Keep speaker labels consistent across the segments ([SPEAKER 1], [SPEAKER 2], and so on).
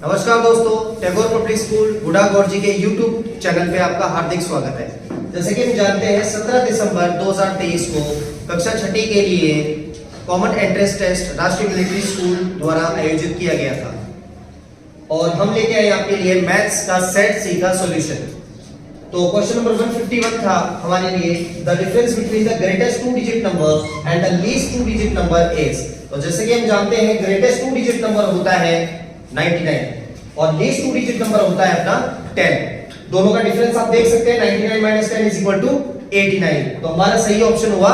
[SPEAKER 1] नमस्कार दोस्तों, Tagore public school गुड़ा गौरजी के यूट्यूब चैनल पे आपका हार्दिक स्वागत है। जैसे कि हम जानते हैं 17 दिसंबर 2023 को कक्षा छठी के लिए कॉमन एंट्रेंस टेस्ट राष्ट्रीय मिलिट्री स्कूल द्वारा आयोजित किया गया था और हम लेके आए आपके लिए मैथ्स का सेट सी का सॉल्यूशन। तो क्वेश्चन नंबर 151 था हमारे लिए, the difference between the greatest 2 digit number and the least 2 digit number is. तो जैसे कि हम जानते हैं ग्रेटेस्ट 2 डिजिट नंबर होता है 99 और लीस्ट 2 डिजिट नंबर होता है अपना 10। दोनों का डिफरेंस आप देख सकते हैं, 99 - 10 इज इक्वल टू 89। तो हमारा सही ऑप्शन हुआ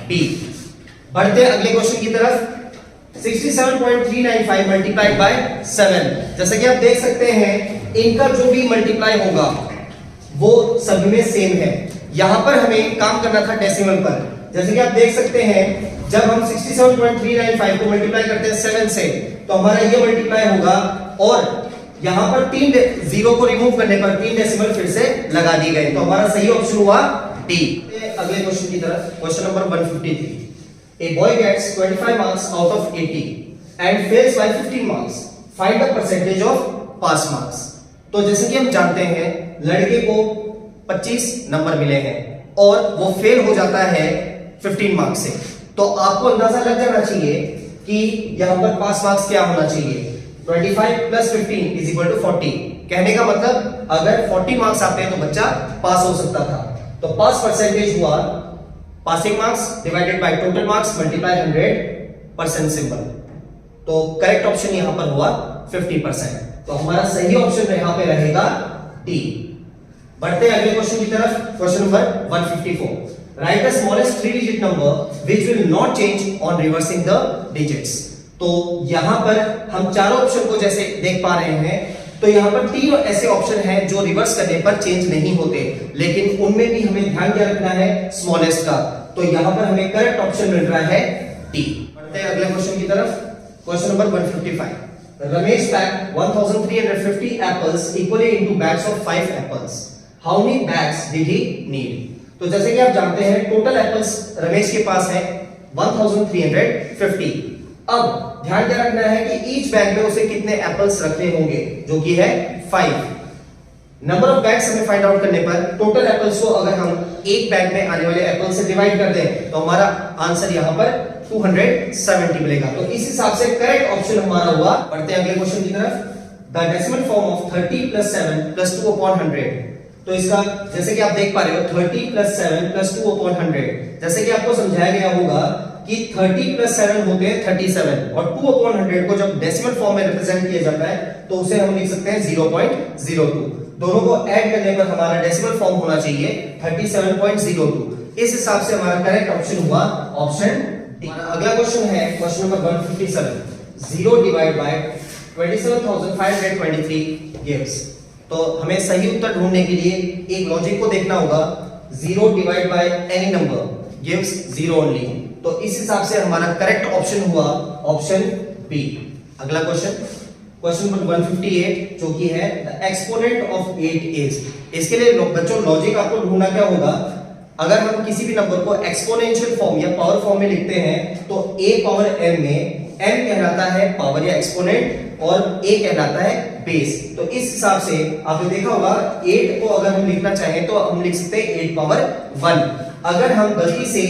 [SPEAKER 1] बी। बढ़ते हैं अगले क्वेश्चन की तरफ। 67.395 मल्टीप्लाइड बाय 7। जैसे कि आप देख सकते हैं इनका जो भी मल्टीप्लाई होगा वो सभी में सेम है। यहां पर हमें काम करना था डेसिमल पर। जैसे कि आप देख सकते हैं जब हम 67.395 को मल्टीप्लाई करते हैं 7 से तो हमारा ये मल्टीप्लाई होगा और यहां पर 3 जीरो को रिमूव करने पर 3 डेसिमल फिर से लगा दी गई। तो हमारा सही ऑप्शन हुआ डी। अगले क्वेश्चन की तरफ, question number 153। A boy gets 25 marks out of 80 and fails by 15 marks. Find the percentage of pass marks. तो जैसे कि हम जानते हैं लड़के को 25 नंबर मिले हैं और वो फेल हो जाता है 15 मार्क्स से। तो आपको अंदाजा लग जाना चाहिए कि यहां पर पास मार्क्स क्या होना चाहिए। 25 + 15 इज इक्वल टू 40। कहने का मतलब अगर 40 मार्क्स आते हैं तो बच्चा पास हो सकता था। तो पास परसेंटेज हुआ passing marks divided by total marks multiply 100% symbol. तो करेक्ट ऑप्शन यहां पर हुआ 50%। तो हमारा सही ऑप्शन यहां पे रहेगा डी। बढ़ते हैं अगले क्वेश्चन की तरफ, question number 154। Right the smallest 3 digit number which will not change on reversing the digits. तो यहां पर हम चारों ऑप्शन को जैसे देख पा रहे हैं तो यहां पर 3 ऐसे ऑप्शन हैं जो रिवर्स करने पर चेंज नहीं होते, लेकिन उनमें भी हमें ध्यान क्या रखना है, स्मॉलेस्ट का। तो यहां पर हमें करेक्ट ऑप्शन मिल रहा है डी। बढ़ते हैं अगले क्वेश्चन की तरफ, question number 155। Ramesh packed 1350 apples equally into bags of 5 apples. How many bags did he need. तो जैसे कि आप जानते हैं टोटल एप्पल्स रमेश के पास है 1350। अब ध्यान क्या रखना है कि ईच बैग में उसे कितने एप्पल्स रखने होंगे, जो कि है 5। नंबर ऑफ बैग्स हमें फाइंड आउट करने पर टोटल एप्पल्स को अगर हम एक बैग में आने वाले एप्पल से डिवाइड कर दें तो हमारा आंसर यहां पर 270 मिलेगा। तो इस हिसाब से करेक्ट ऑप्शन हमारा हुआ। बढ़ते हैं अगले क्वेश्चन की तरफ। The decimal form of 30 + 7 + 2/100। तो इसका जैसे कि आप देख पा रहे हो 30 + 7 + 2/100। जैसे कि आपको समझाया गया होगा कि 30 + 7 होते हैं 37 और 2/100 को जब डेसिमल फॉर्म में रिप्रेजेंट किया जाता है तो उसे हम लिख सकते हैं 0.02। दोनों को ऐड करने पर हमारा डेसिमल फॉर्म होना चाहिए 37.02। इस हिसाब से हमारा करेक्ट ऑप्शन हुआ ऑप्शन डी। अगला क्वेश्चन है question number 157। 0 divide by 27,523 gives. तो हमें सही उत्तर ढूंढने के लिए एक लॉजिक को देखना होगा। 0 divide by any number gives 0 only. तो इस हिसाब से हमारा करेक्ट ऑप्शन हुआ ऑप्शन बी। अगला क्वेश्चन, क्वेश्चन नंबर 158 जो कि है द एक्सपोनेंट ऑफ 8 इज। इसके लिए बच्चों लॉजिक आपको ढूंढना क्या होगा, अगर हम किसी भी नंबर को एक्सपोनेंशियल फॉर्म या पावर फॉर्म में लिखते हैं तो a पावर m में m कहलाता है पावर या एक्सपोनेंट और a कहलाता है बेस। तो इस हिसाब से आपने देखा होगा 8 को अगर हम लिखना चाहें तो हम लिख सकते हैं 8 पावर 1। अगर हम गलती से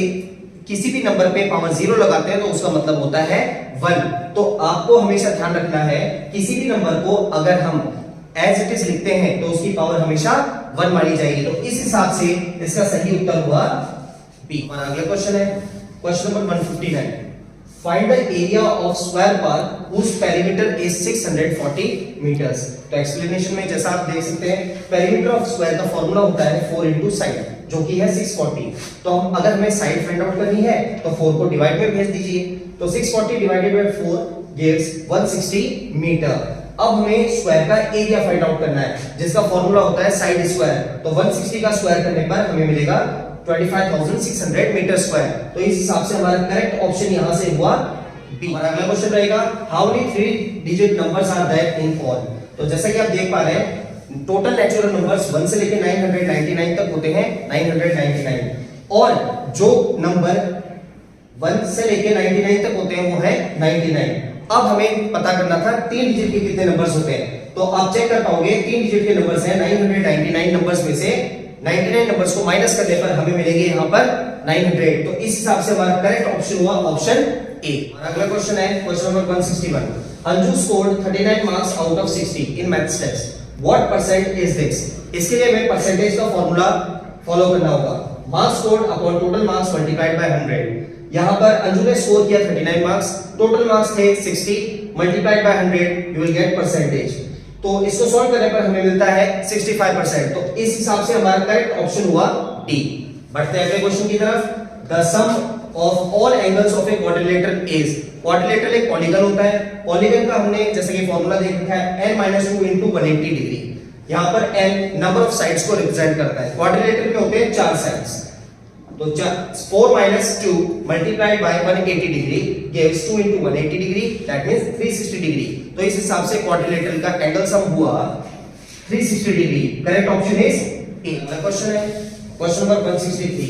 [SPEAKER 1] किसी भी नंबर पे पावर 0 लगाते हैं तो उसका मतलब होता है 1। तो आपको हमेशा ध्यान रखना है किसी भी नंबर को अगर हम एज इट इज लिखते हैं तो उसकी पावर हमेशा 1 मानी जाएगी। तो इस हिसाब से इसका सही उत्तर हुआ बी। और अगला क्वेश्चन है question number 159। Find the area of square park whose perimeter is 640 meters। तो एक्सप्लेनेशन में जैसा आप देख सकते हैं पेरीमीटर ऑफ स्क्वायर का फॉर्मूला होता है 4 into साइड जो कि है 640। तो हम अगर हमें साइड फाइंड आउट करनी है तो 4 को डिवाइड में भेज दीजिए। तो 640 डिवाइडेड बाय 4 gives 160 मीटर। अब हमें स्क्वायर का एरिया फाइंड आउट करना है जिसका फॉर्मूला होता है साइड स्क्वायर। तो 160 का स्क्वायर करने पर हमें मिलेगा 25,600 मीटर स्क्वायर। तो इस हिसाब से हमारा करेक्ट ऑप्शन यहां से हुआ बी। और अगला क्वेश्चन रहेगा how many 3 digit numbers are there in all. तो जैसा कि आप देख पा रहे हैं टोटल नेचुरल नंबर्स 1 से लेकर 999 तक होते हैं 999 और जो नंबर 1 से लेकर 99 तक होते हैं वो है 99। अब हमें पता करना था 3 डिजिट के कितने नंबर्स होते हैं। तो आप चेक कर पाओगे 3 डिजिट के नंबर्स हैं 999 नंबर्स में से 99 नंबर्स को माइनस करने पर हमें मिलेंगे यहाँ पर 900। तो इस हिसाब से हमारा करेक्ट ऑप्शन हुआ ऑप्शन ए। अगला क्वेश्चन है question number 161। Anju scored 39 marks out of 60 in maths test, what percent is this? इसके लिए हमें परसेंटेज का फॉर्मूला फॉलो करना होगा। Marks scored upon total marks multiplied by 100। यहां पर अंजू ने स्कोर किया 39 मार्क्स, टोटल मार्क्स थे 60, multiplied by 100 you will get percentage. तो इसको सॉल्व करने पर हमें मिलता है 65%। तो इस हिसाब से हमारा करेक्ट ऑप्शन हुआ डी। बढ़ते हैं अगले क्वेश्चन की तरफ। The sum of all angles of a quadrilateral is, quadrilateral एक पॉलीगन होता है, पॉलीगन का हमने जैसे कि फॉर्मूला देख रखा है n-2 into 180 डिग्री। यहां पर n नंबर ऑफ साइड्स को रिप्रेजेंट करता है। क्वाड्रिलेटरल में होते हैं 4 साइड्स, तो 4 minus 2 multiplied by 180 degree gives 2 into 180 degree, that means 360 degree। तो इस हिसाब से क्वाड्रिलेटरल का एंगल सम हुआ 360 degree. Correct option is a. अगला क्वेश्चन है क्वेश्चन नंबर 163।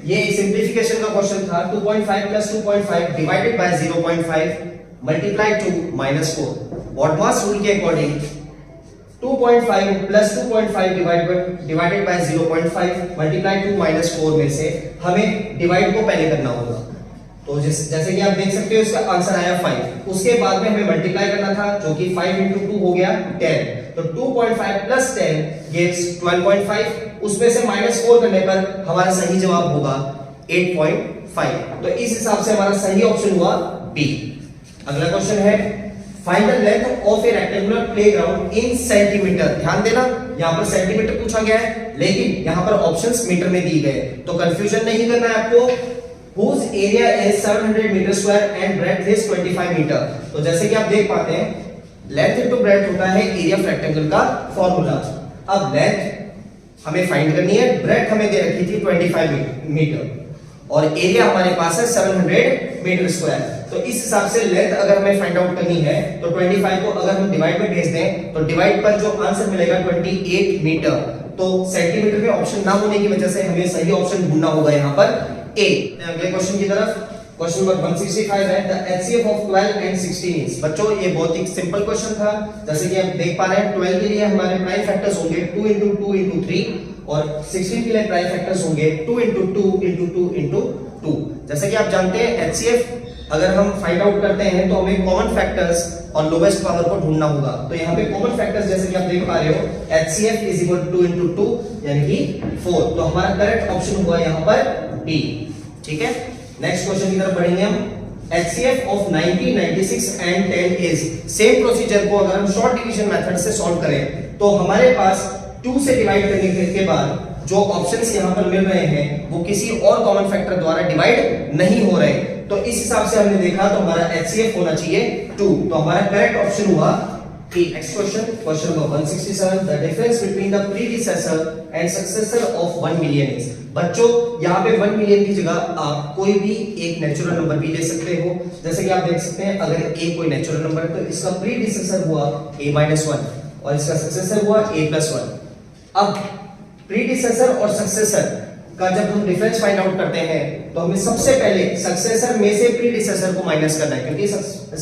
[SPEAKER 1] ये सिंपलीफिकेशन का क्वेश्चन था। 2.5 plus 2.5 divided by 0.5 multiplied to -4। BODMAS rule के according 2.5 plus 2.5 divided by 0.5 multiplied to -4 में से हमें डिवाइड को पहले करना होगा। तो जैसे कि आप देख सकते हो इसका आंसर आया 5। उसके बाद में हमें मल्टीप्लाई करना था जो कि 5 into 2 हो गया 10। तो 2.5 plus 10 gives 12.5। उसमें से -4 करने पर हमारा सही जवाब होगा 8.5। तो इस हिसाब से हमारा सही ऑप्शन हुआ बी। अगला क्वेश्चन है find the length of A rectangular playground in centimetre. ध्यान देना यहां पर सेंटीमीटर पूछा गया है, लेकिन यहां पर ऑप्शंस मीटर में दिए गए, तो कंफ्यूजन नहीं करना है आपको। whose area is 700 meter square and breadth is 25 meter। तो जैसे कि आप देख पाते हैं लेंथ इनटू ब्रेड्थ होता है एरिया ऑफ रेक्टेंगल का फॉर्मूला। अब लेंथ हमें फाइंड करनी है, ब्रेड्थ हमें दे रखी थी 25 मीटर और एरिया हमारे पास है 700 मीटर स्क्वायर। तो इस हिसाब से लेंथ अगर हमें फाइंड आउट करनी है तो 25 को अगर हम डिवाइड में भेज दें तो डिवाइड पर जो आंसर मिलेगा 28 मीटर। तो सेंटीमीटर में ऑप्शन ना होने की वजह से हमें सही ऑप्शन ढूंढना होगा यहाँ पर ए। अगले क्वेश्चन की तरफ क्वेश्चन नंबर 165 है the HCF of 12 and 16 is. बच्चों ये बहुत ही सिंपल क्वेश्चन था। जैसे कि आप देख पा रहे हैं 12 के लिए हमारे प्राइम फैक्टर्स होंगे 2 into 2 into 3 और 16 के लिए प्राइम फैक्टर्स होंगे 2 into 2 into 2 into 2। जैसे कि आप जानते हैं एचसीएफ अगर हम फाइंड आउट करते हैं तो हमें कॉमन फैक्टर्स और लोवेस्ट पावर को ढूंढना होगा। तो यहाँ पे कॉमन फैक्टर्स जैसे कि आप देख पा रहे हो HCF is equal to 2 into 2 यानी कि 4। तो हमारा करेक्ट ऑप्शन हुआ यहाँ पर बी। ठीक है, नेक्स्ट क्वेश्चन की तरफ बढ़ेंगे हम। HCF of 90, 96 and 10 is। Same procedure को अगर हम शॉर्ट डिवीजन मेथड से सॉल्व करें तो हमारे पास 2 से डिवाइड करने के बाद जो ऑप्शंस यहाँ पर मिल रहे हैं वो किसी और कॉमन फैक्टर द्वारा डिवाइड नहीं हो रहे। तो इस हिसाब से हमने देखा तो हमारा HCF होना चाहिए 2। तो हमारा करेक्ट ऑप्शन हुआ A. Next question question number 167 the difference between the predecessor and successor of 1 million is. बच्चों यहाँ पे 1 मिलियन की जगह आप कोई भी एक नेचुरल नंबर भी ले सकते हो। जैसे कि आप देख सकते हैं अगर a कोई नेचुरल नंबर है तो इसका प्रीडिसेसर हुआ a-1 और इसका सक्सेसर हुआ a+1। अब प्रीडिसेसर और सक्सेसर का जब हम डिफरेंस फाइंड आउट करते हैं तो हमें सबसे पहले सक्सेसर में से प्रीडिसेसर को माइनस करना है, क्योंकि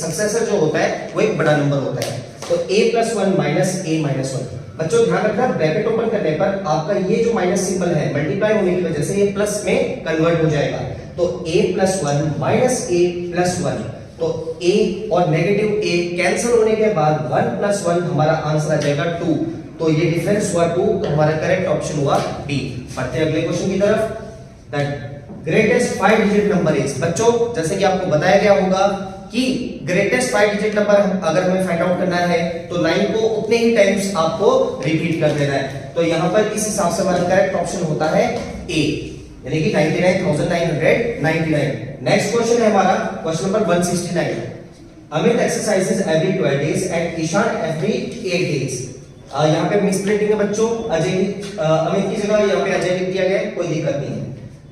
[SPEAKER 1] सक्सेसर जो होता है वो एक बड़ा नंबर होता है। तो a+1 माइनस a-1। बच्चों ध्यान रखना ब्रैकेट ओपन करने पर आपका ये जो माइनस सिंबल है मल्टीप्लाई होने की वजह से ये प्लस में कन्वर्ट हो जाएगा। तो a+1 माइनस a+1। तो a और नेगेटिव a कैंसिल होने के बाद 1 + 1 हमारा आंसर आ जाएगा 2। तो ये डिफरेंस हुआ 2। तो हमारा करेक्ट ऑप्शन हुआ बी। बढ़ते हैं अगले क्वेश्चन की तरफ। The greatest 5 digit number is. बच्चों जैसे कि आपको बताया गया होगा कि ग्रेटेस्ट 5 डिजिट नंबर अगर हमें फाइंड आउट करना है तो 9 को उतने ही टाइम्स आपको रिपीट कर देना है। तो यहाँ पर इस हिसाब से हमारा करेक्ट ऑप्शन होता है ए, यानी कि 99,999। नेक्स्ट क्वेश्चन है हमारा question number 169। Amit exercises every 12 days and Ishan every 8 days। यहाँ पे मिस प्रिंटिंग है बच्चों, अमित की जगह यहाँ पे अजय लिख दिया गया है, कोई दिक्कत नहीं है।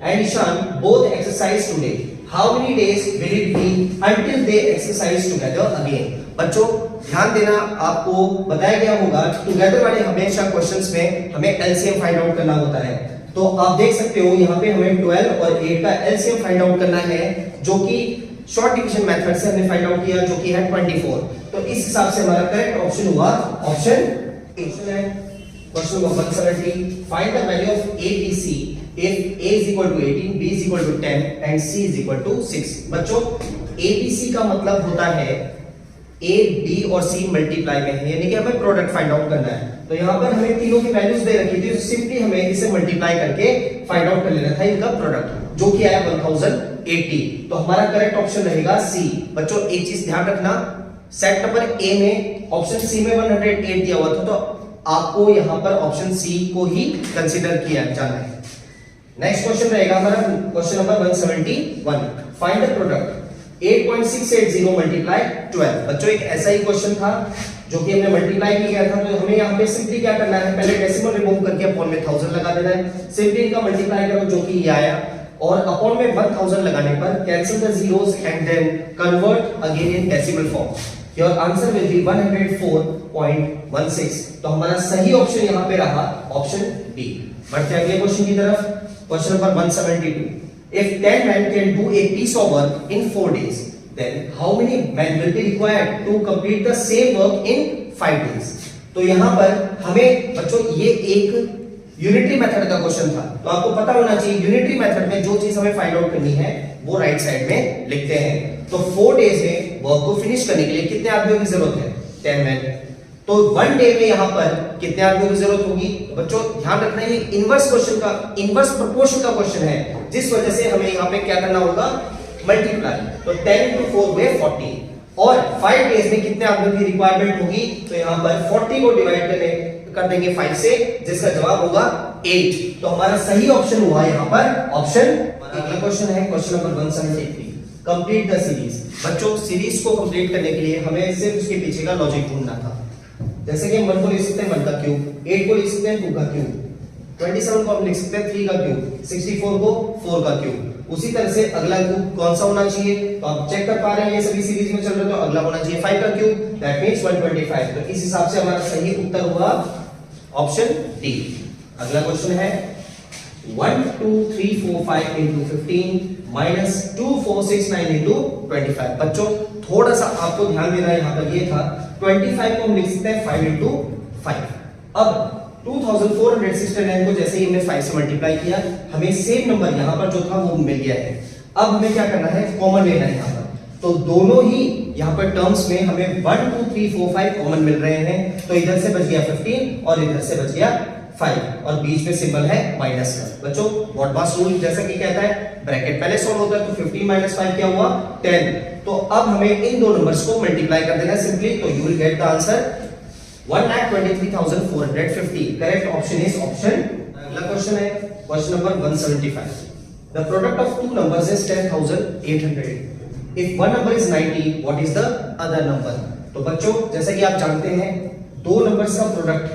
[SPEAKER 1] And Ishan both exercise today, how many days will it be until they exercise together again. बच्चों ध्यान देना, आपको बताया गया होगा टुगेदर वाले हमेशा क्वेश्चंस में हमें एलसीएम फाइंड आउट करना होता है। तो आप देख सकते हो यहाँ पे हमें 12 और 8 का एलसीएम फाइंड आउट करना है, जो कि शॉर्ट डिवीजन मेथड से हमने फाइंड आउट किया जो कि है 24। तो इस हिसाब से हमारा करेक्ट ऑप्शन हुआ option A. Question number 170, find the value of ABC if A is equal to 18, B is equal to 10 and C is equal to 6। बच्चों ABC का मतलब होता है A, B और C मल्टीप्लाई में है, यानी कि हमें प्रोडक्ट फाइंड आउट करना है। तो यहाँ पर हमें तीनों की वैल्यूज दे रखी थी, तो सिंपली हमें इसे मल्टीप्लाई करके फाइंड आउट कर लेना था इनका प्रोडक्ट, जो कि आया 1080। तो हमारा करेक्ट ऑप्शन रहेगा सी। बच्चों एक चीज ध्यान रखना, सेट नंबर ए में ऑप्शन सी में 108 दिया हुआ था, तो आपको यहाँ पर ऑप्शन सी को ही कंसीडर किया जाना है। नेक्स्ट क्वेश्चन रहेगा हमारा question number 171, find the product 8.680 multiply 12। बच्चों एक ऐसा ही क्वेश्चन था जो कि हमने मल्टीप्लाई किया था, तो हमें यहाँ पे सिंपली क्या करना है, पहले डेसिमल रिमूव करके अपॉन में 1000 लगा देना है। सिंपली इनका मल्टीप्लाई करो जो कि ये आया, और अपॉन में 1000 लगाने पर cancel the zeros and then convert again in decimal form. Your answer will be 104.16। तो हमारा सही ऑप्शन यहाँ पे रहा ऑप्शन बी। बढ़ते हैं अगले क्वेश्चन की तरफ, question number 172, if 10 men can do a piece of work in 4 days, then how many men will be required to complete the same work in 5 days? तो यहाँ पर हमें बच्चों ये एक यूनिटरी मेथड का क्वेश्चन था, तो आपको पता होना चाहिए यूनिटरी मेथड में जो चीज हमें फाइंड आउट करनी है वो राइट साइड में लिखते हैं। तो 4 डेज में वर्क को फिनिश करने के लिए कितने आदमियों की जरूरत है, 10 मैन। तो 1 डे में यहाँ पर कितने आदमियों की जरूरत होगी। तो बच्चों ध्यान रखना है इनवर्स क्वेश्चन का, इनवर्स प्रोपोर्शन का क्वेश्चन है, जिस वजह से हमें यहाँ पे क्या करना होगा, मल्टीप्लाई। तो 10 into 4 हुए 40, और 5 डेज में कितने आदमियों की रिक्वायरमेंट होगी, तो यहाँ पर 40 को डिवाइड कर देंगे 5 से, जिसका जवाब होगा 8। तो हमारा सही ऑप्शन हुआ यहाँ पर ऑप्शन। अगला क्वेश्चन है question number 173, complete the series. बच्चों सीरीज को कंप्लीट करने के लिए हमें सिर्फ उसके पीछे का लॉजिक ढूंढना था। जैसे कि हम 1 को लिख सकते हैं 1 का क्यूब, 8 को लिख सकते हैं 2 का क्यूब, 27 को हम लिख सकते हैं 3 का क्यूब, 64 को 4 का क्यूब। उसी तरह से अगला क्यूब कौन सा होना चाहिए, तो आप चेक कर पा रहे हैं ये सभी सीरीज में चल रहे, तो अगला होना चाहिए 5 का क्यूब, दैट मींस 125। तो इस हिसाब से हमारा सही उत्तर हुआ ऑप्शन डी। अगला क्वेश्चन है 1 2 3 4 5 into 15 minus 2 4 6 9 into 25। बच्चों थोड़ा सा आपको ध्यान देना है, यहाँ पर ये था 25 को हम लिख सकते हैं 5 into 5। अब 2469 को जैसे ही हमने 5 से मल्टीप्लाई किया, हमें सेम नंबर यहाँ पर जो था वो मिल गया है। अब हमें क्या करना है, कॉमन लेना है यहाँ पर। तो दोनों ही यहाँ पर टर्म्स में हमें 1 2 3 4 5 कॉमन मिल रहे हैं, तो इधर से बच गया 15 और इधर से बच गया 5, और बीच में सिंबल है माइनस का। बच्चों बॉडमास रूल जैसा कि कहता है ब्रैकेट पहले सॉल्व होता है, तो 15 - 5 क्या हुआ 10। तो अब हमें इन दो नंबर्स को मल्टीप्लाई कर देना है सिंपली, तो you will get the answer 1,23,450। Correct option is option. अगला क्वेश्चन है question number 175, the product of two numbers is 10,800। If one number is 90, what is the other number. तो बच्चों जैसा कि आप जानते हैं दो नंबर्स का प्रोडक्ट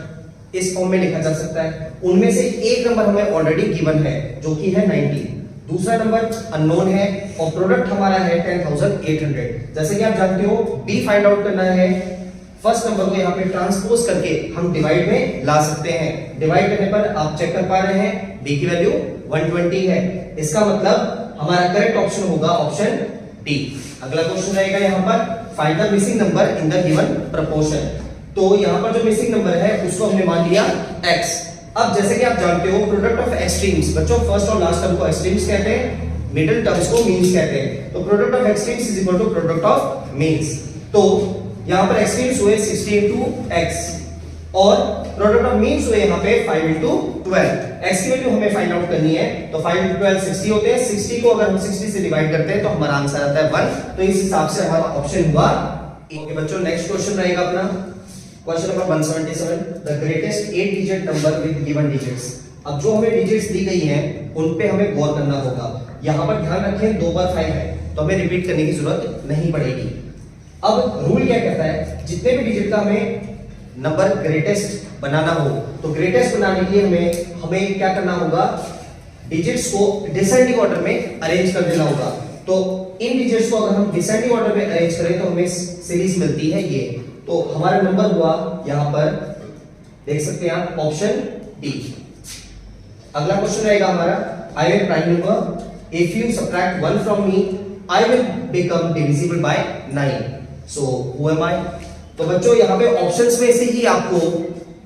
[SPEAKER 1] इस फॉर्म में लिखा जा सकता है, उनमें से एक नंबर हमें ऑलरेडी गिवन है जो कि है 90, दूसरा नंबर अननोन है और प्रोडक्ट हमारा है 10,800। जैसे कि आप जानते हो बी फाइंड आउट करना है, फर्स्ट नंबर को यहाँ पे ट्रांसपोज करके हम डिवाइड में ला सकते हैं। डिवाइड करने पर आप चेक कर पा रहे हैं डी की वैल्यू 120 है, इसका मतलब हमारा करेक्ट ऑप्शन होगा ऑप्शन डी। अगला क्वेश्चन रहेगा यहाँ पर find the missing number in the given proportion. तो यहाँ पर जो मिसिंग नंबर है उसको हमने मान लिया x। अब जैसे कि आप जानते हो प्रोडक्ट ऑफ एक्सट्रीम्स, बच्चों फर्स्ट और लास्ट टर्म को एक्सट्रीम्स कहते हैं, मिडिल टर्म्स को मीन्स कहते हैं। तो product of extremes is equal to product of means. तो यहाँ पर एक्सट्रीम्स हुए 60 into x और प्रोडक्ट ऑफ मीन्स हुए यहाँ पे 5 into 12। x की वैल्यू हमें फाइंड आउट करनी है, तो 5 into 12 60 होते हैं। 60 को अगर हम 60 से डिवाइड करते हैं तो हमारा आंसर आता है 1। तो इस हिसाब से हमारा ऑप्शन हुआ ए। बच्चों नेक्स्ट क्वेश्चन रहेगा अपना question number 177, the greatest 8 digit number with given digits. अब जो हमें डिजिट्स दी गई हैं उन पे हमें गौर करना होगा। यहाँ पर ध्यान रखें 2 बार 5 है तो हमें रिपीट करने की जरूरत नहीं पड़ेगी। अब रूल क्या कहता है, जितने भी डिजिट का हमें नंबर ग्रेटेस्ट बनाना हो तो ग्रेटेस्ट बनाने के लिए हमें क्या करना होगा, डिजिट्स को डिसेंडिंग ऑर्डर में अरेंज कर देना होगा। तो इन डिजिट्स को अगर हम डिसेंडिंग ऑर्डर में अरेंज करें तो हमें सीरीज मिलती है ये। तो हमारा नंबर हुआ यहां पर देख सकते हैं आप ऑप्शन डी। अगला क्वेश्चन रहेगा हमारा, I am prime number, if you subtract 1 from me I will become divisible by 9. So who am I? तो बच्चों यहाँ पे ऑप्शंस में से ही आपको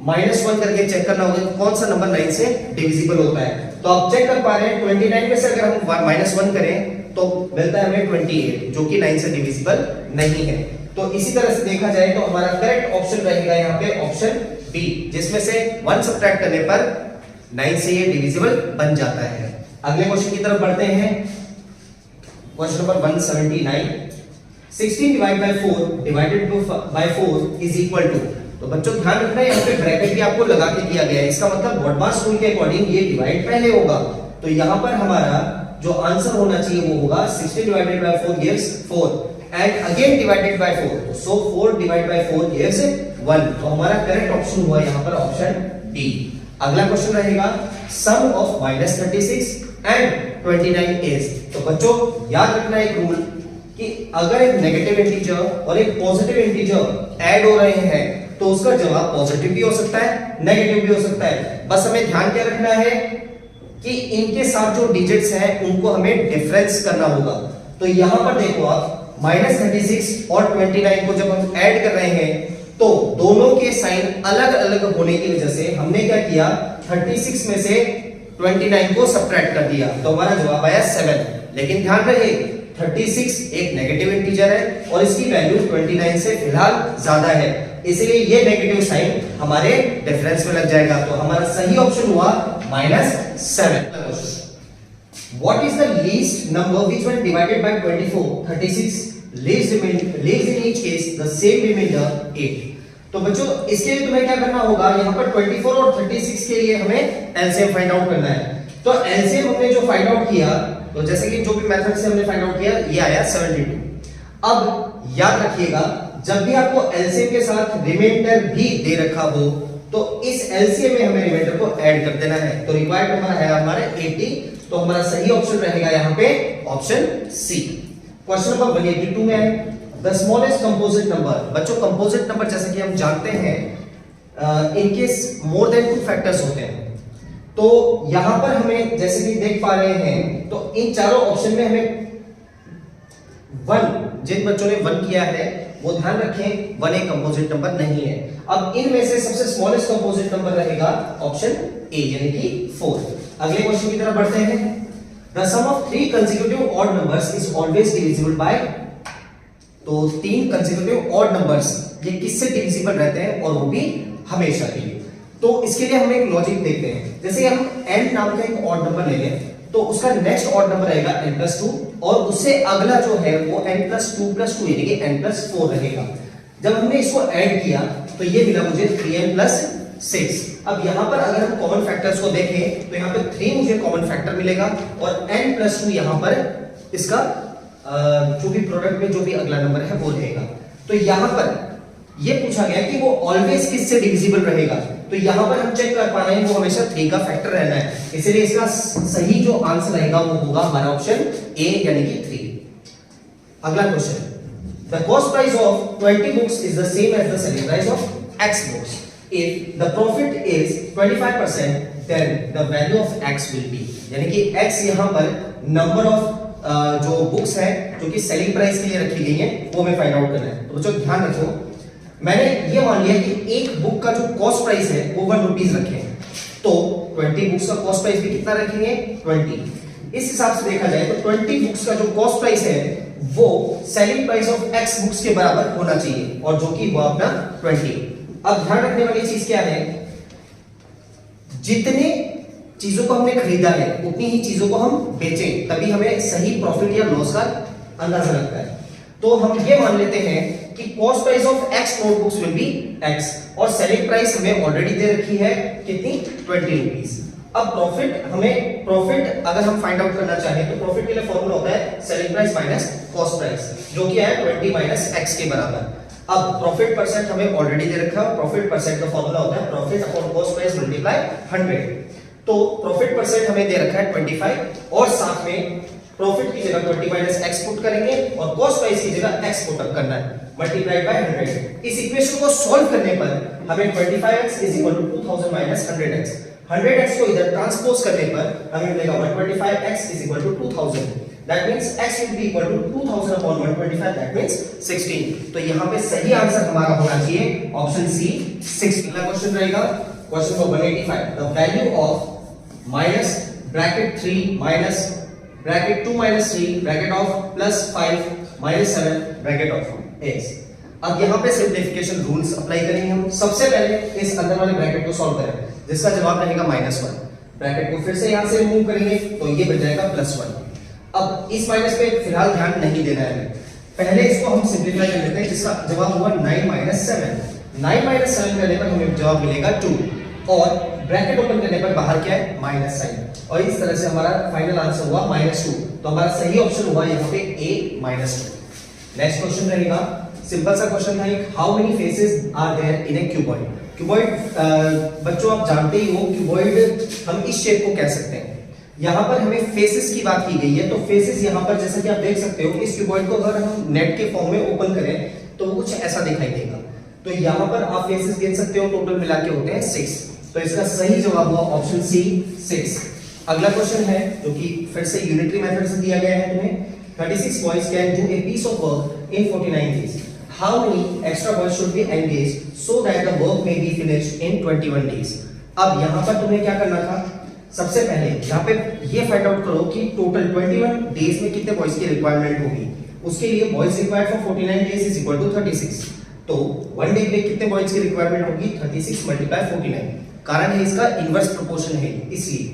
[SPEAKER 1] -1 करके चेक करना होगा कि कौन सा नंबर 9 से डिविजिबल होता है। तो आप चेक कर पा रहे हैं 29 में से अगर हम -1 करें तो मिलता है हमें 28, जो कि 9 से डिविजिबल नहीं है। तो इसी तरह से देखा जाए तो हमारा करेक्ट ऑप्शन रहेगा यहाँ पे ऑप्शन बी, जिसमें से 1 सब्ट्रैक्ट करने पर 9 से ये डिविजिबल बन जाता है। अगले क्वेश्चन की तरफ बढ़ते हैं। Question number 179, 16 divide by 4 divided by 4 is equal to. तो बच्चों ध्यान रखना है यहाँ पे ब्रैकेट भी आपको लगा के दिया गया है, इसका मतलब वर्डमास रूल के अकॉर्डिंग ये डिवाइड पहले होगा। तो यहाँ पर हमारा जो आंसर होना चाहिए वो होगा 16 divided by 4 gives 4 and again divided by 4, so 4 divide by 4 gives 1। तो हमारा करेक्ट ऑप्शन हुआ यहाँ पर ऑप्शन डी। अगला क्वेश्चन रहेगा सम ऑफ -36 एंड 29 इज। तो बच्चों याद रखना एक रूल कि अगर एक नेगेटिव इंटीजर और एक पॉजिटिव इंटीजर ऐड हो रहे हैं तो उसका जवाब पॉजिटिव भी हो सकता है, नेगेटिव भी हो सकता है। बस हमें ध्यान क्या रखना है कि इनके साथ जो डिजिट्स हैं उनको हमें डिफरेंस करना होगा। तो यहां पर देखो आप -36 और 29 को जब हम ऐड कर रहे हैं तो दोनों के साइन अलग अलग होने की वजह से हमने क्या किया, 36 में से 29 को सब्ट्रैक्ट कर दिया, तो हमारा जवाब आया 7। लेकिन ध्यान रहे 36 एक नेगेटिव इंटीजर है और इसकी वैल्यू 29 से फिलहाल ज्यादा है, इसलिए ये नेगेटिव साइन हमारे डिफरेंस में लग जाएगा। तो हमारा सही ऑप्शन हुआ -7। What is the least number which when divided by 24, 36 leaves in each case the same remainder 8। तो बच्चों इसके लिए तुम्हें क्या करना होगा, यहाँ पर 24 और 36 के लिए हमें एलसीएम फाइंड आउट करना है। तो एलसीएम हमने जो फाइंड आउट किया, तो जैसे कि जो भी मेथड से हमने फाइंड आउट किया ये आया 72। अब याद रखिएगा जब भी आपको एलसीएम के साथ रिमाइंडर भी दे रखा हो तो इस एलसीएम में हमें रिमाइंडर को ऐड कर देना है। तो रिक्वायर्ड हमारा है हमारे 80, तो हमारा सही ऑप्शन रहेगा यहाँ पे ऑप्शन सी। क्वेश्चन नंबर 182 में है द स्मॉलेस्ट कंपोजिट नंबर। बच्चों कंपोजिट नंबर जैसे कि हम जानते हैं इनके मोर देन 2 फैक्टर्स होते हैं। तो यहां पर हमें जैसे कि देख पा रहे हैं तो इन चारों ऑप्शन में हमें 1, जिन बच्चों ने 1 किया है वो ध्यान रखें 1 एक कंपोजिट नंबर नहीं है। अब इनमें से सबसे स्मॉलेस्ट कंपोजिट नंबर रहेगा ऑप्शन ए यानी कि 4। अगले क्वेश्चन की तरफ बढ़ते हैं। The sum of 3 consecutive odd numbers is always divisible by. तो 3 कंसेक्यूटिव ऑड नंबर्स ये किससे डिविजिबल रहते हैं और वो भी हमेशा के लिए। तो इसके लिए हम एक लॉजिक देखते हैं। जैसे हम n नाम का एक ऑड नंबर ले लें तो उसका नेक्स्ट ऑड नंबर रहेगा n+2 और उससे अगला जो है वो n+2+2 यानी कि n+4 रहेगा। जब हमने इसको ऐड किया तो ये मिला मुझे 3n+6। अब यहां पर अगर हम कॉमन फैक्टर्स को देखें तो यहां पे 3 मुझे कॉमन फैक्टर मिलेगा और n+2 यहां पर इसका जो भी प्रोडक्ट में जो भी अगला नंबर है वो रहेगा। तो यहां पर ये पूछा गया कि वो ऑलवेज किससे डिविजिबल रहेगा, तो यहां पर हम चेक कर पा रहे हैं वो हमेशा 3 का फैक्टर रहना है, इसलिए इसका सही जो आंसर रहेगा वो होगा हमारा ऑप्शन ए यानी कि 3। अगला question, the cost price of 20 books is the same as the selling price of x books. If the profit is 25% then the value of x will be. यानी कि x यहां पर नंबर ऑफ जो books है जो कि selling price के लिए रखी गई है वो हमें फाइंड आउट करना है। तो बच्चों ध्यान रखो मैंने ये मान लिया कि एक बुक का जो कॉस्ट प्राइस है वो 1 रुपीज रखे हैं, तो 20 बुक्स का कॉस्ट प्राइस भी कितना रखेंगे 20। इस हिसाब से देखा जाए तो 20 बुक्स का जो कॉस्ट प्राइस है वो selling price of x books के बराबर होना चाहिए और जो कि हुआ अपना 20। अब ध्यान रखने वाली चीज क्या है, जितने चीजों को हमने खरीदा है उतनी ही चीजों को हम बेचें तभी हमें सही प्रॉफिट या लॉस का अंदाजा लगता है। तो हम ये मान लेते हैं कि cost price of x notebooks will be x और सेलिंग प्राइस हमें ऑलरेडी दे रखी है कितनी 20 रुपीस। अब प्रॉफिट अगर हम फाइंड आउट करना चाहें तो प्रॉफिट के लिए फॉर्मूला होता है selling price minus cost price जो कि है 20 माइनस x के बराबर। अब प्रॉफिट परसेंट हमें ऑलरेडी दे रखा है, प्रॉफिट परसेंट का फॉर्मूला होता है profit upon cost price multiply 100। तो प्रॉफिट परसेंट हमें दे रखा है 25 और साथ में प्रॉफिट की जगह 20 माइनस x पुट करेंगे और कॉस्ट प्राइस की जगह x पुट करना है मल्टीप्लाइड बाय 100। इस इक्वेशन को सॉल्व करने पर हमें 25x 2000 माइनस 100x को इधर ट्रांसपोज करने पर हमें मिलेगा 125x 2000 that means x will be equal to 2000 upon 125, that means 16। तो यहाँ पे सही आंसर हमारा होना चाहिए ऑप्शन सी 16। अगला क्वेश्चन रहेगा question number 185, the value of minus bracket 3 minus bracket 2 minus 3 bracket of plus 5 minus 7 bracket of x। अब यहाँ पे सिंप्लीफिकेशन रूल्स अप्लाई करेंगे हम। सबसे पहले इस अंदर वाले ब्रैकेट को सॉल्व करें, जिसका जवाब रहेगा -1। ब्रैकेट को फिर से यहाँ से रिमूव करेंगे तो ये बच जाएगा +1। अब इस माइनस पे फिलहाल ध्यान नहीं देना है, पहले इसको हम सिंप्लीफाई कर लेते हैं, जिसका जवाब हुआ 9 - 7। 9 - 7 करने पर हमें जवाब मिलेगा 2, और ब्रैकेट ओपन करने पर बाहर क्या है माइनस साइन, और इस तरह से हमारा फाइनल आंसर हुआ -2। तो हमारा सही ऑप्शन हुआ यहाँ पे A -2। नेक्स्ट क्वेश्चन रहेगा सिंपल सा क्वेश्चन था एक, how many faces are there in a cuboid. Cuboid बच्चों आप जानते ही हो, क्यूबॉइड हम इस शेप को कह सकते हैं। यहाँ पर हमें फेसेस की बात की गई है, तो फेसेस यहाँ पर जैसा कि आप देख सकते हो, इस क्यूबॉइड को अगर हम नेट के फॉर्म में ओपन करें तो कुछ ऐसा दिखाई देगा। तो यहाँ पर आप फेसेस गिन सकते हो, टोटल मिला के होते हैं 6। तो इसका सही जवाब हुआ ऑप्शन सी 6। अगला क्वेश्चन है जो कि फिर से यूनिटरी मेथड से दिया गया है तुम्हें। 36 boys can do a piece of work in 49 days. How many extra boys should be engaged so that the work may be finished in 21 days? अब यहाँ पर तुम्हें क्या करना था, सबसे पहले यहाँ पे ये फाइंड आउट करो कि टोटल 21 डेज में कितने बॉयज की रिक्वायरमेंट होगी। उसके लिए boys required for 49 days is equal to 36। तो 1 डे में कितने बॉयज की रिक्वायरमेंट होगी, 36 × 49। कारण है इसका इनवर्स प्रोपोर्शन है इसलिए।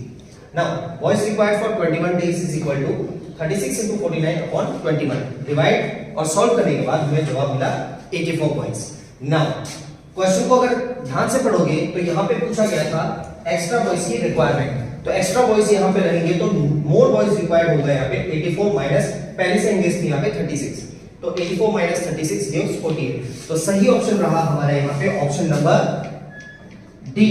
[SPEAKER 1] Now boys required for 21 days is equal to 36 × 49 upon 21। Divide और सॉल्व करने के बाद हमें जवाब मिला 84 बॉयज। नाउ क्वेश्चन को अगर ध्यान से पढ़ोगे तो यहाँ पे पूछा गया था एक्स्ट्रा बॉयज की रिक्वायरमेंट, तो एक्स्ट्रा बॉयज यहाँ पे रहेंगे तो मोर बॉयज रिक्वायर्ड होगा यहाँ पे 84 माइनस पहले से एंगेज थी यहाँ पे 36, तो 84 माइनस 36 गिव्स 48। तो सही ऑप्शन रहा हमारा यहाँ पे option number D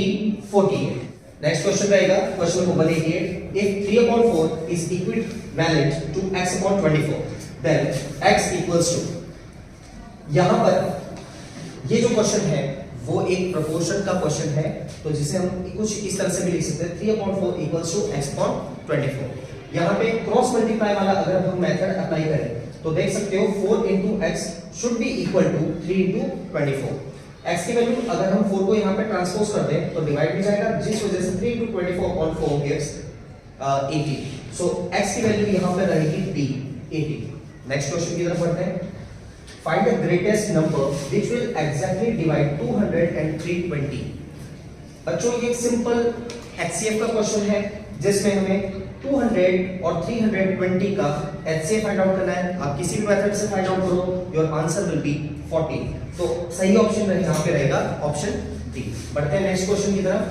[SPEAKER 1] 48। Next question रहेगा question number 88, if 3/4 is equivalent to x/24 then x equals to. यहां पर ये जो क्वेश्चन है वो एक प्रोपोर्शन का क्वेश्चन है, तो जिसे हम कुछ इस तरह से भी लिख सकते हैं 3/4 इक्वल्स टू x/24। यहां पे क्रॉस मल्टीप्लाई वाला अगर हम मेथड अप्लाई करें तो देख सकते हो 4 × x should be equal to 3 × 24। x की वैल्यू अगर हम 4 को यहाँ पे ट्रांसपोज कर दें तो डिवाइड हो जाएगा, जिस वजह से 3 × 24/4 gives 80। सो x की वैल्यू यहाँ पे रहेगी b 80। नेक्स्ट क्वेश्चन की तरफ बढ़ते हैं। Find the greatest number which will exactly divide 200 and 320। बच्चों ये एक सिंपल HCF का क्वेश्चन है जिसमें हमें 200 और 320 का HCF फाइंड आउट करना है। आप किसी भी मेथड से फाइंड आउट करो, योर आंसर विल बी 40। तो सही ऑप्शन यहाँ पे रहेगा ऑप्शन डी। बढ़ते हैं नेक्स्ट क्वेश्चन की तरफ।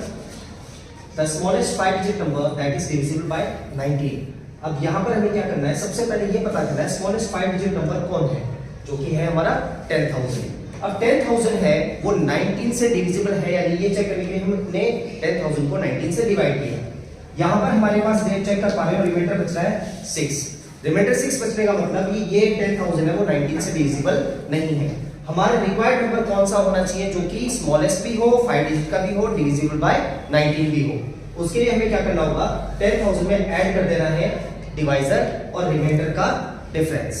[SPEAKER 1] The smallest 5 digit number that is divisible by 19। अब यहाँ पर हमें क्या करना है, सबसे पहले ये पता करना है स्मॉलेस्ट 5 डिजिट नंबर कौन है, जो कि है हमारा 10,000। अब 10,000 है वो 19 से डिविजिबल है या नहीं, ये चेक करने के लिए हमने 10,000 को 19 से डिवाइड किया। यहाँ पर हमारे पास डेट चेक कर पा रहे हो, रिमाइंडर बच रहा है 6। रिमाइंडर 6 बचने का मतलब कि ये 10,000 है वो 19 से डिविजिबल नहीं है। हमारा रिक्वायर्ड नंबर कौन सा होना चाहिए, जो कि स्मॉलेस्ट भी हो, 5 डिजिट का भी हो, डिविजिबल बाय 19 भी हो। उसके लिए हमें क्या करना होगा, 10,000 में ऐड कर देना है डिवाइजर और रिमाइंडर का डिफरेंस।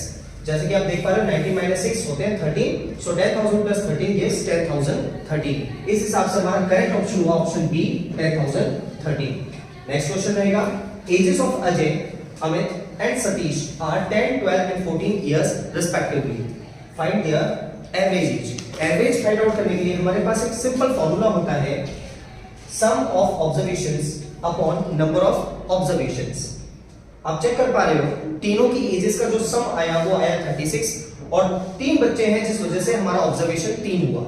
[SPEAKER 1] जैसे कि आप देख पा रहे हो 19 - 6 होते हैं 13, सो 10,000 + 13 gives 10,013। इस हिसाब से हमारा करेक्ट ऑप्शन हुआ ऑप्शन बी 10,013। नेक्स्ट क्वेश्चन रहेगा, ages of Ajay, Amit and Satish are 10, 12 and 14 years respectively. Find their average age. Average find out करने के लिए हमारे पास एक सिंपल फॉर्मूला होता है, sum of observations upon number of observations. आप चेक कर पा रहे हो तीनों की एजेस का जो सम आया वो आया 36, और 3 बच्चे हैं जिस वजह से हमारा ऑब्जर्वेशन 3 हुआ,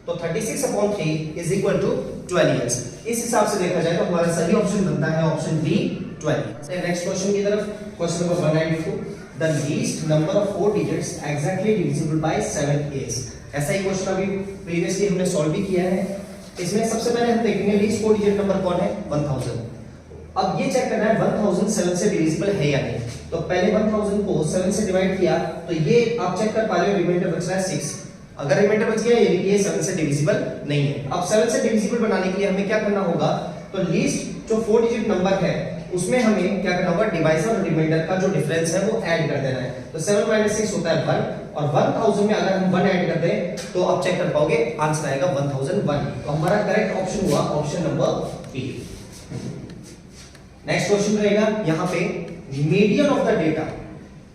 [SPEAKER 1] तो 36/3 इज इक्वल टू 12 इयर्स। इस हिसाब से देखा जाए तो हमारा सही ऑप्शन बनता है ऑप्शन बी 12। नेक्स्ट क्वेश्चन की तरफ, question number 192, the least number of 4 digits exactly divisible by 7 is. ऐसा ही क्वेश्चन अभी प्रीवियसली हमने सॉल्व भी किया है। इसमें सबसे पहले हम देखेंगे लीस्ट 4 डिजिट नंबर कौन है, 1000। अब ये चेक करना है 1000 7 से डिविजिबल है या नहीं, तो पहले 1000 को 7 से डिवाइड किया तो ये आप चेक कर पा रहे हो रिमाइंडर बच रहा है 6। अगर रिमाइंडर बच गया ये 7 से डिविजिबल नहीं है। अब 7 से डिविजिबल बनाने के लिए हमें क्या करना होगा, तो लीस्ट जो 4 डिजिट नंबर है उसमें हमें क्या करना होगा, डिवाइजर और रिमाइंडर का जो डिफरेंस है वो ऐड कर देना है। तो 7 - 6 होता है 1 और 1000 में अगर हम 1 ऐड कर दें तो आप चेक कर पाओगे आंसर आएगा 1001। तो हमारा करेक्ट ऑप्शन हुआ option number B. Next question रहेगा यहाँ पे मीडियन ऑफ द डेटा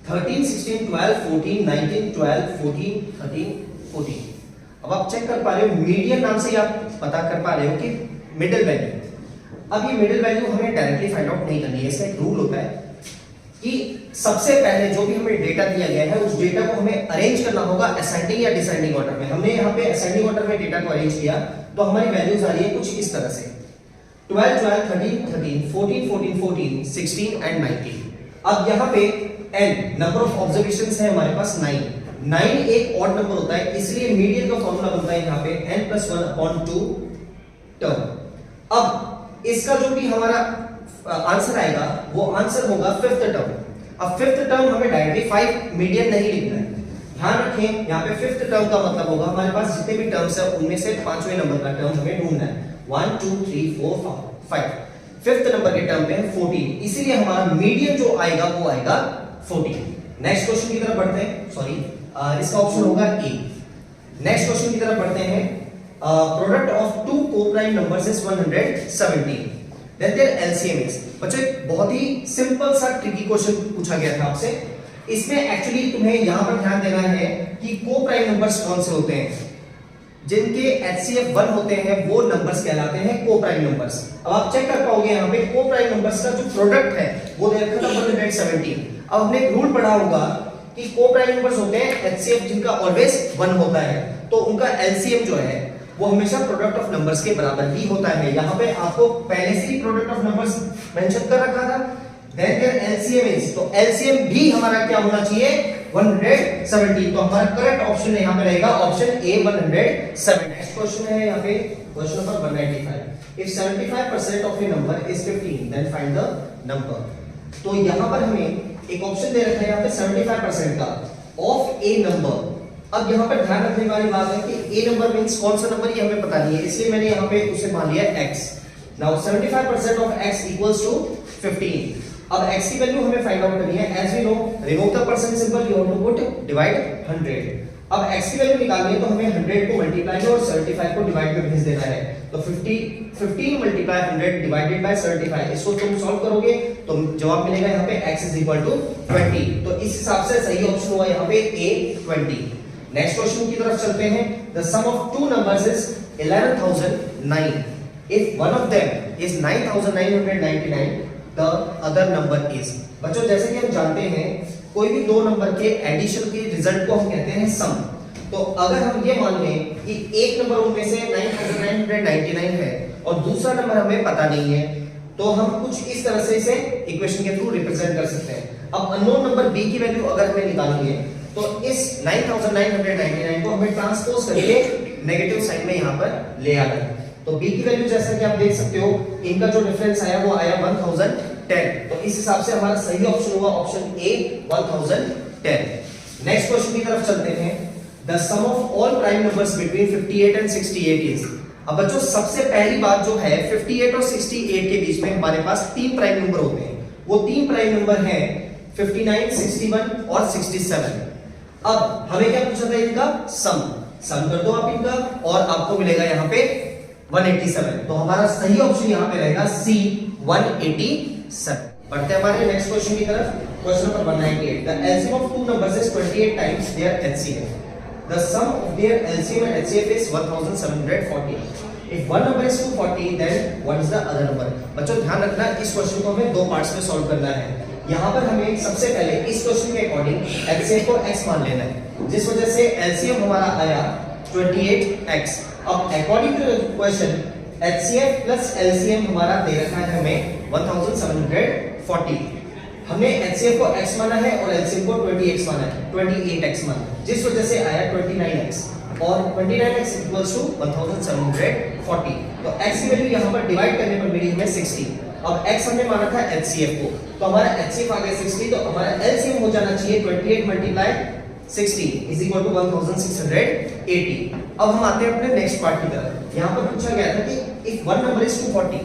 [SPEAKER 1] 13, 16, 12, 14, 19, 12, 14, 13, 14। अब आप चेक कर पा रहे हो मीडियन नाम से ही आप पता कर पा रहे हो कि मिडिल वैल्यू। अब ये मिडिल वैल्यू हमें डायरेक्टली फाइंड आउट नहीं करनी है, इसका एक रूल होता है कि सबसे पहले जो भी हमें डेटा दिया गया है उस डेटा को हमें अरेंज करना होगा असेंडिंग या डिसेंडिंग ऑर्डर में। हमने यहाँ पे असेंडिंग ऑर्डर में डेटा को अरेंज किया तो हमारी वैल्यूज आ रही है कुछ इस तरह से 12, 12, 13, 13, 14, 14, 14, 16 एंड 19। अब यहाँ पे n नंबर ऑफ ऑब्जर्वेशंस है हमारे पास 9। 9 एक ऑड नंबर होता है इसलिए मीडियन का फॉर्मूला बनता है यहाँ पे n+1/2 टर्म। अब इसका जो भी हमारा आंसर आएगा वो आंसर होगा फिफ्थ टर्म। अब फिफ्थ टर्म हमें डायरेक्टली 5 मीडियन नहीं लिखना है, ध्यान रखें यहाँ पे फिफ्थ टर्म का मतलब होगा हमारे पास जितने भी टर्म्स है उनमें से पांचवें नंबर का टर्म हमें ढूंढना है। 1 2 3 4 5 फिफ्थ नंबर के टर्म पे है 14, इसीलिए हमारा मीडियन जो आएगा वो आएगा 14। नेक्स्ट क्वेश्चन की तरफ बढ़ते हैं, सॉरी इसका ऑप्शन होगा ए। नेक्स्ट क्वेश्चन की तरफ बढ़ते हैं, product of two coprime numbers is 117, then their LCM is. बच्चों एक बहुत ही सिंपल सा ट्रिकी क्वेश्चन पूछा गया था आपसे, इसमें एक्चुअली तुम्हें यहां पर ध्यान देना है कि को-प्राइम नंबर्स कौन से होते हैं, जिनके HCF 1 होते हैं वो नंबर्स कहलाते हैं को-प्राइम नंबर्स। अब आप चेक कर पाओगे यहाँ पे को-प्राइम नंबर्स का जो प्रोडक्ट है वो दे रखा था 117। अब हमने एक रूल पढ़ा होगा कि को-प्राइम नंबर्स होते हैं HCF जिनका ऑलवेज 1 होता है, तो उनका LCM जो है वो हमेशा प्रोडक्ट ऑफ नंबर्स के बराबर ही होता है। यहाँ पे आपको पहले से ही प्रोडक्ट ऑफ नंबर्स मेंशन कर रखा था, देन देयर एलसीएम इज, तो एलसीएम भी हमारा क्या होना चाहिए 117। तो हमारा करेक्ट ऑप्शन यहाँ पे रहेगा ऑप्शन ए 107। नेक्स्ट क्वेश्चन है यहाँ पे question number 195, if 75% of a number is 15 then find the number. तो यहाँ पर हमें एक ऑप्शन दे रखा है यहाँ पे 75% का ऑफ ए नंबर। अब यहाँ पर ध्यान रखने वाली बात है कि ए नंबर मींस कौन सा नंबर ये हमें पता नहीं है, इसलिए मैंने यहाँ पे उसे मान लिया x। Now 75% of x equals to 15। अब x की वैल्यू हमें फाइंड आउट करनी है, as we know remove the percent symbol you have to put divide 100। अब x की वैल्यू निकालनी है तो हमें 100 को मल्टीप्लाई और 75 को डिवाइड में भेज देना है। तो 15 मल्टीप्लाई 100 डिवाइडेड बाय 75, इसको तुम सॉल्व करोगे तो जवाब मिलेगा यहाँ पे x इज इक्वल टू 20। तो इस हिसाब से सही ऑप्शन हुआ यहाँ पे a 20। नेक्स्ट क्वेश्चन की तरफ चलते हैं, the sum of two numbers is 11009 if one of them is 9999 the other number is. बच्चों जैसे कि हम जानते हैं कोई भी दो नंबर के एडिशन के रिजल्ट को हम कहते हैं सम। तो अगर हम ये मान लें कि एक नंबर उनमें से 9999 है और दूसरा नंबर हमें पता नहीं है, तो हम कुछ इस तरह से इसे इक्वेशन के थ्रू रिप्रेजेंट कर सकते हैं। अब अननोन नंबर b की वैल्यू अगर हमें निकालनी है तो इस 9999 को हमें ट्रांसपोज करके नेगेटिव साइन में यहाँ पर ले आना है। तो b की वैल्यू जैसा कि आप देख सकते हो इनका जो डिफरेंस आया वो आया 1010। तो इस हिसाब से हमारा सही ऑप्शन हुआ ऑप्शन ए 1010। नेक्स्ट क्वेश्चन की तरफ चलते हैं, the sum of all prime numbers between 58 and 68 is. अब बच्चों सबसे पहली बात जो है 58 और 68 के बीच में हमारे पास तीन प्राइम नंबर होते हैं, वो तीन प्राइम नंबर हैं 59, 61 और 67। अब हमें क्या पूछा था इनका सम कर दो आप इनका और आपको मिलेगा यहाँ पे 187। तो हमारा सही ऑप्शन यहाँ पे रहेगा सी 187। बढ़ते हैं हमारे नेक्स्ट क्वेश्चन की तरफ, question number 198, the LCM of two numbers is 28 times their HCF, the sum of their LCM and HCF is 1740। If one number is 240 then what is the other number? बच्चों ध्यान रखना इस question को हमें दो parts में solve करना है। यहाँ पर हमें सबसे पहले इस क्वेश्चन के अकॉर्डिंग एलसीएम को x मान लेना है, जिस वजह से एलसीएम हमारा आया 28x। अब according to question HCF plus LCM हमारा दे रखा है हमें 1740। हमने एचसीएफ को x माना है और एलसीएम को 20x माना है, 28x माना, जिस वजह से आया 29x और 29x इक्वल्स टू 1740। तो x की वैल्यू यहाँ पर डिवाइड करने पर मिली हमें 60। अब x हमने माना था HCF को, तो हमारा HCF आ गया 60, तो हमारा LCM हो जाना चाहिए 28 मल्टीप्लाई 60 इज इक्वल टू 1680। अब हम आते हैं अपने नेक्स्ट पार्ट की तरफ। यहाँ पर पूछा गया था कि इफ वन नंबर इज 240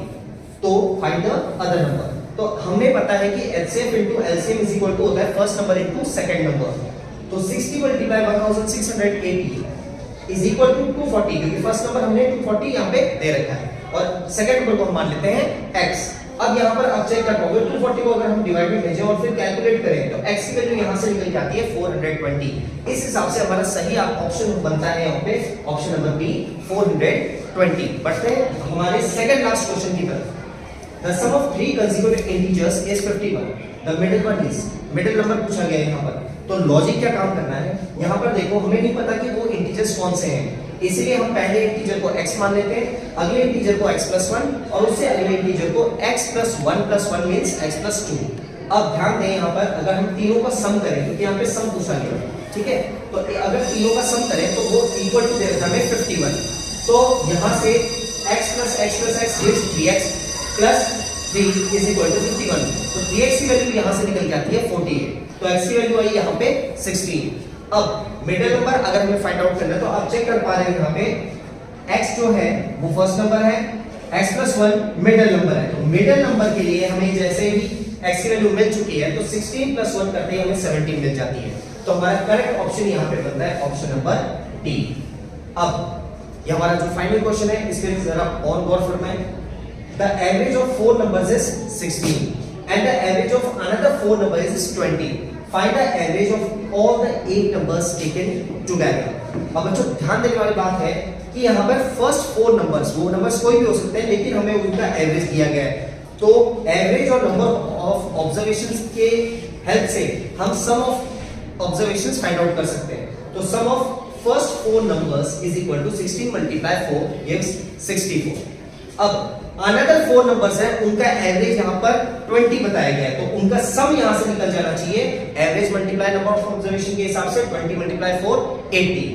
[SPEAKER 1] तो फाइंड द अदर नंबर। तो हमें पता है कि HCF into LCM is equal to होता है first number into second number. तो 60 मल्टीप्लाई 1680 इज इक्वल टू 240, क्योंकि फर्स्ट नंबर हमने 240 यहाँ पे दे रखा है और सेकंड नंबर को हम मान लेते हैं x। अब यहाँ पर आप चेक कर पाओगे 240 को अगर हम डिवाइड में भेजें और फिर कैलकुलेट करें तो x की वैल्यू यहाँ से निकल के आती है 420। इस हिसाब से हमारा सही ऑप्शन बनता है यहाँ पे ऑप्शन नंबर बी 420। बढ़ते हैं हमारे सेकंड लास्ट क्वेश्चन की तरफ। The sum of three consecutive integers is 51. The middle one is middle number पूछा गया है यहाँ पर। तो लॉजिक क्या काम करना है, यहाँ पर देखो हमें नहीं पता कि वो इंटीजर्स कौन से हैं, इसलिए हम पहले इंटीजर को x मान लेते हैं, अगले इंटीजर को x + 1 और उससे अगले इंटीजर को x + 1 + 1 मींस x + 2। अब ध्यान दें यहाँ पर अगर हम तीनों का सम करें, क्योंकि यहाँ पे सम पूछा गया है, ठीक है, तो अगर तीनों का सम करें तो वो इक्वल टू दे रखा है 51। तो यहाँ से x + x + x gives 3x + 3 is equal to 51। तो 3x की वैल्यू यहाँ से निकल के आती है 48, तो x की वैल्यू आई यहाँ पे 16। अब मिडिल नंबर अगर हमें फाइंड आउट करना है तो आप चेक कर पा रहे हैं यहाँ पे x जो है वो फर्स्ट नंबर है, x + 1 मिडिल नंबर है। तो मिडिल नंबर के लिए हमें जैसे ही x की वैल्यू मिल चुकी है तो 16 + 1 करते ही हमें 17 मिल जाती है। तो हमारा करेक्ट ऑप्शन यहाँ पे बनता है ऑप्शन नंबर डी। अब ये हमारा जो फाइनल क्वेश्चन है इसके जरा और गौर फरमाएं। The average of 4 numbers is 16 and the average of another 4 numbers is 20. Find the average of all the 8 numbers taken together. अब बच्चों ध्यान देने वाली बात है कि यहाँ पर फर्स्ट 4 नंबर्स, वो नंबर्स कोई भी हो सकते हैं लेकिन हमें उनका एवरेज दिया गया है। तो एवरेज और नंबर ऑफ ऑब्जर्वेशंस के हेल्प से हम sum of observations find out कर सकते हैं। तो sum of first 4 numbers is equal to 16 × 4 gives 64। अब अनदर 4 नंबर्स हैं, उनका एवरेज यहाँ पर 20 बताया गया है, तो उनका सम यहाँ से निकल जाना चाहिए। Average multiply number of observation के हिसाब से 20 × 4 80।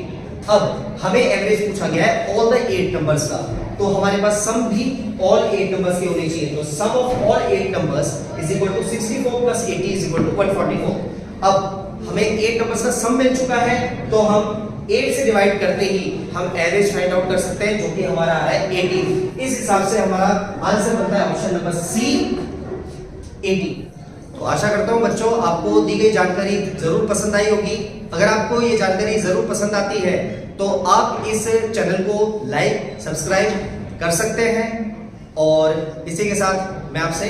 [SPEAKER 1] अब हमें एवरेज पूछा गया है ऑल द 8 नंबर्स का, तो हमारे पास सम भी ऑल 8 नंबर्स के होने चाहिए। तो sum of all 8 numbers is equal to 64 + 80 is equal to 144। अब हमें 8 नंबर्स का सम मिल चुका है, तो हम 8 से डिवाइड करते ही हम एवरेज फाइंड आउट कर सकते हैं, जो कि हमारा आ रहा है 80। इस हिसाब से हमारा आंसर बनता है ऑप्शन नंबर सी 80। तो आशा करता हूं बच्चों आपको दी गई जानकारी जरूर पसंद आई होगी। अगर आपको ये जानकारी जरूर पसंद आती है तो आप इस चैनल को लाइक सब्सक्राइब कर सकते हैं, और इसी के साथ मैं आपसे